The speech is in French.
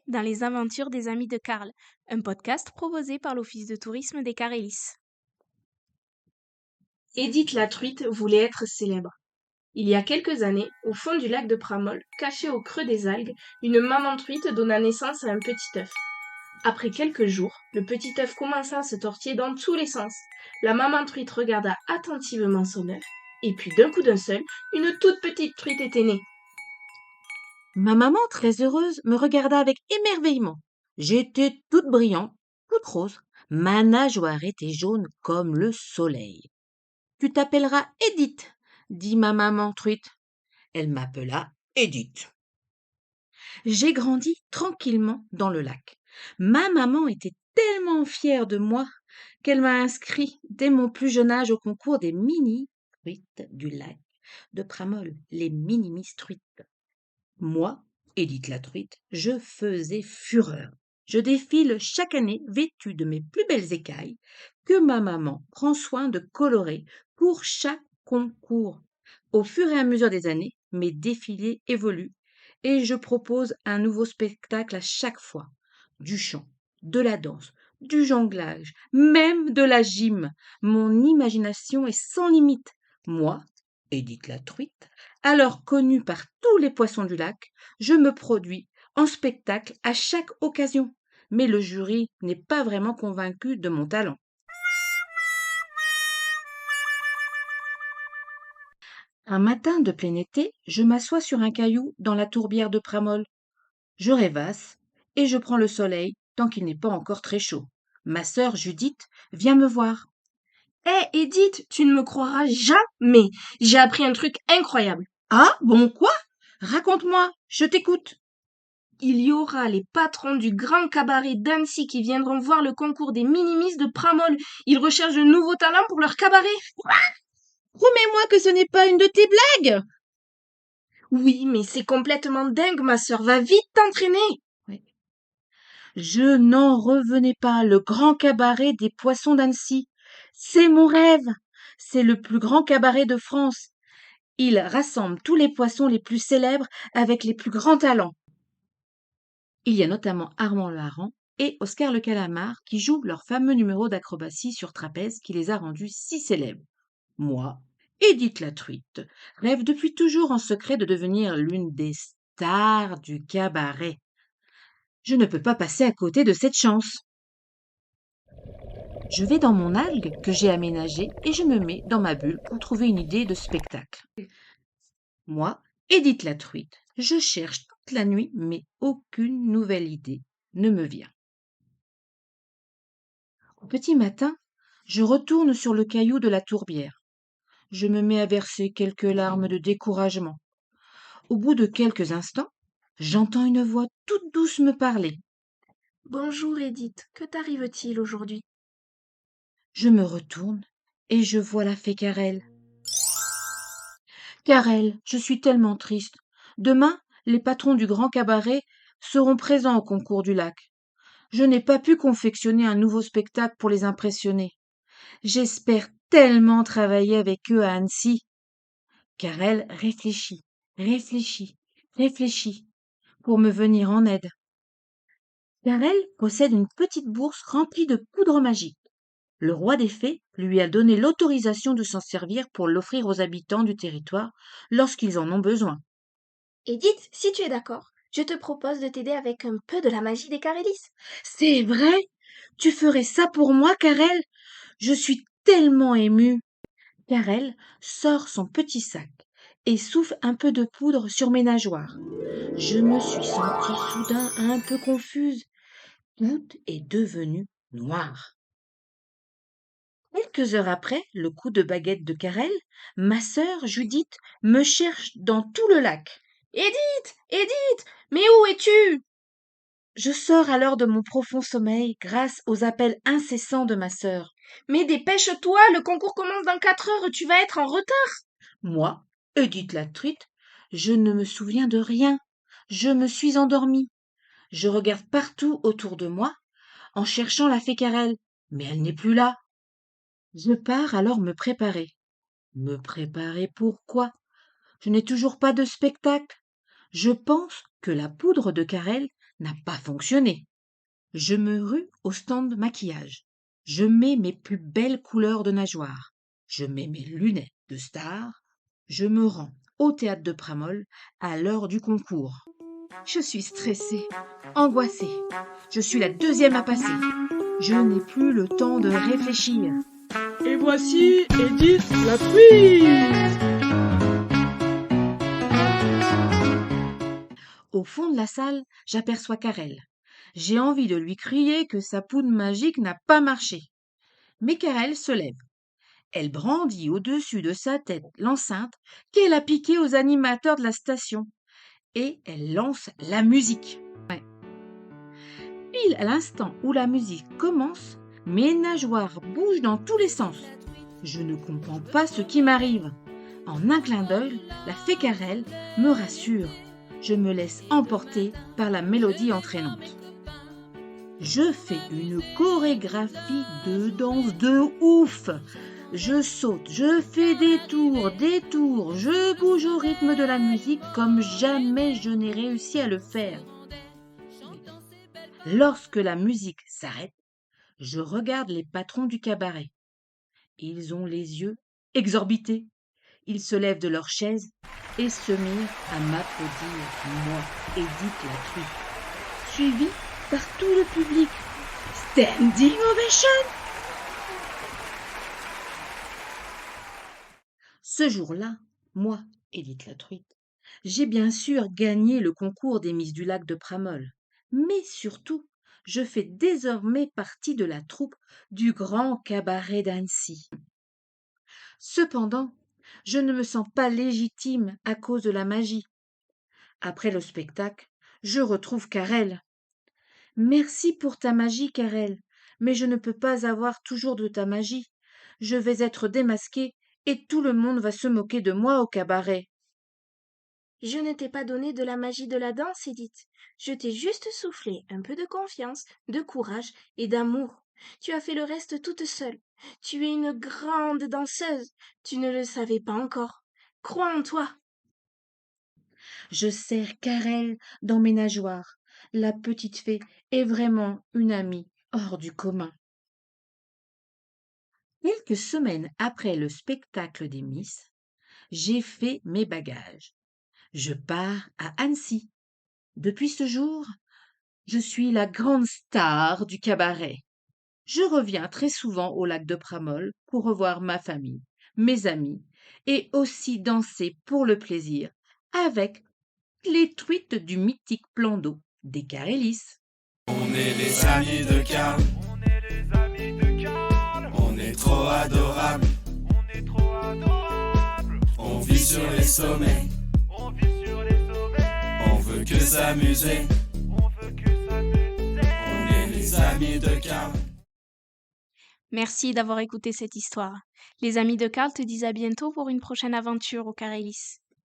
dans les aventures des amis de Karl, un podcast proposé par l'Office de tourisme des Carélis. Édith la truite voulait être célèbre. Il y a quelques années, au fond du lac de Pramol, caché au creux des algues, une maman truite donna naissance à un petit œuf. Après quelques jours, le petit œuf commença à se tortiller dans tous les sens. La maman truite regarda attentivement son œuf, et puis d'un coup d'un seul, une toute petite truite était née. Ma maman, très heureuse, me regarda avec émerveillement. J'étais toute brillante, toute rose. Ma nageoire était jaune comme le soleil. Tu t'appelleras Édith, dit ma maman truite. Elle m'appela Édith. J'ai grandi tranquillement dans le lac. Ma maman était tellement fière de moi qu'elle m'a inscrit dès mon plus jeune âge au concours des mini-truites du lac de Pramol, les mini-miss truites. Moi, Édith la truite, je faisais fureur. Je défile chaque année vêtue de mes plus belles écailles que ma maman prend soin de colorer pour chaque concours. Au fur et à mesure des années, mes défilés évoluent et je propose un nouveau spectacle à chaque fois. Du chant, de la danse, du jonglage, même de la gym. Mon imagination est sans limite. Moi, Édith la truite, alors connue par tous les poissons du lac, je me produis en spectacle à chaque occasion. Mais le jury n'est pas vraiment convaincu de mon talent. Un matin de plein été, je m'assois sur un caillou dans la tourbière de Pramol. Je rêvasse et je prends le soleil tant qu'il n'est pas encore très chaud. Ma sœur Judith vient me voir. Hé, Édith, tu ne me croiras jamais. J'ai appris un truc incroyable. Ah, bon quoi? Raconte-moi, je t'écoute. Il y aura les patrons du grand cabaret d'Annecy qui viendront voir le concours des minimis de Pramol. Ils recherchent de nouveaux talents pour leur cabaret. Promets-moi que ce n'est pas une de tes blagues. Oui, mais c'est complètement dingue, ma sœur. Va vite t'entraîner. Oui. Je n'en revenais pas. Le grand cabaret des poissons d'Annecy. C'est mon rêve. C'est le plus grand cabaret de France. Il rassemble tous les poissons les plus célèbres avec les plus grands talents. Il y a notamment Armand le Hareng et Oscar le Calamar qui jouent leur fameux numéro d'acrobatie sur trapèze qui les a rendus si célèbres. Moi, Édith la truite, rêve depuis toujours en secret de devenir l'une des stars du cabaret. Je ne peux pas passer à côté de cette chance. Je vais dans mon algue que j'ai aménagée et je me mets dans ma bulle pour trouver une idée de spectacle. Moi, Édith la truite, je cherche toute la nuit, mais aucune nouvelle idée ne me vient. Au petit matin, je retourne sur le caillou de la tourbière. Je me mets à verser quelques larmes de découragement. Au bout de quelques instants, j'entends une voix toute douce me parler. Bonjour, Édith. Que t'arrive-t-il aujourd'hui? Je me retourne et je vois la fée Carel. Carel, je suis tellement triste. Demain, les patrons du grand cabaret seront présents au concours du lac. Je n'ai pas pu confectionner un nouveau spectacle pour les impressionner. J'espère tellement travailler avec eux à Annecy. Carel réfléchit, réfléchit, réfléchit pour me venir en aide. Carel possède une petite bourse remplie de poudre magique. Le roi des fées lui a donné l'autorisation de s'en servir pour l'offrir aux habitants du territoire lorsqu'ils en ont besoin. Edith, si tu es d'accord, je te propose de t'aider avec un peu de la magie des Carélis. C'est vrai? Tu ferais ça pour moi, Carel? Je suis tellement émue. Carel sort son petit sac et souffle un peu de poudre sur mes nageoires. Je me suis sentie soudain un peu confuse. Tout est devenu noir. Quelques heures après le coup de baguette de Carel, ma sœur Judith me cherche dans tout le lac. Édith! Édith! Mais où es-tu? Je sors alors de mon profond sommeil grâce aux appels incessants de ma sœur. Mais dépêche-toi, le concours commence dans 4 heures, tu vas être en retard. Moi, Edith la truite, je ne me souviens de rien. Je me suis endormie. Je regarde partout autour de moi en cherchant la fée Carel, mais elle n'est plus là. Je pars alors me préparer. Me préparer pourquoi? Je n'ai toujours pas de spectacle. Je pense que la poudre de Carel n'a pas fonctionné. Je me rue au stand maquillage. Je mets mes plus belles couleurs de nageoire. Je mets mes lunettes de star. Je me rends au théâtre de Pramol à l'heure du concours. Je suis stressée, angoissée. Je suis la deuxième à passer. Je n'ai plus le temps de réfléchir. Et voici Edith la truite. Au fond de la salle, j'aperçois Carel. J'ai envie de lui crier que sa poudre magique n'a pas marché. Mais Carel se lève. Elle brandit au-dessus de sa tête l'enceinte qu'elle a piquée aux animateurs de la station. Et elle lance la musique. Pile à l'instant où la musique commence, mes nageoires bougent dans tous les sens. Je ne comprends pas ce qui m'arrive. En un clin d'œil, la fée Carel me rassure. Je me laisse emporter par la mélodie entraînante. Je fais une chorégraphie de danse de ouf. Je saute, je fais des tours, je bouge au rythme de la musique comme jamais je n'ai réussi à le faire. Lorsque la musique s'arrête, je regarde les patrons du cabaret. Ils ont les yeux exorbités. Ils se lèvent de leur chaise et se mirent à m'applaudir, moi, Edith la truite, suivie par tout le public. Standing ovation! Ce jour-là, moi, Edith la truite, j'ai bien sûr gagné le concours des Miss du lac de Pramol, mais surtout, je fais désormais partie de la troupe du grand cabaret d'Annecy. Cependant, je ne me sens pas légitime à cause de la magie. Après le spectacle, je retrouve Carel. Merci pour ta magie, Carel, mais je ne peux pas avoir toujours de ta magie. Je vais être démasquée et tout le monde va se moquer de moi au cabaret. Je ne t'ai pas donné de la magie de la danse, Edith. Je t'ai juste soufflé un peu de confiance, de courage et d'amour. Tu as fait le reste toute seule. Tu es une grande danseuse. Tu ne le savais pas encore. Crois en toi. Je serre Carel dans mes nageoires. La petite fée est vraiment une amie hors du commun. Quelques semaines après le spectacle des Miss, j'ai fait mes bagages. Je pars à Annecy. Depuis ce jour, je suis la grande star du cabaret. Je reviens très souvent au lac de Pramol pour revoir ma famille, mes amis, et aussi danser pour le plaisir avec les truites du mythique plan d'eau des Carélis. On est les amis de Karl. On est trop adorables. On vit sur les sommets. On veut que s'amuser. On est les amis de Karl. Merci d'avoir écouté cette histoire. Les amis de Karl te disent à bientôt pour une prochaine aventure au Carélis.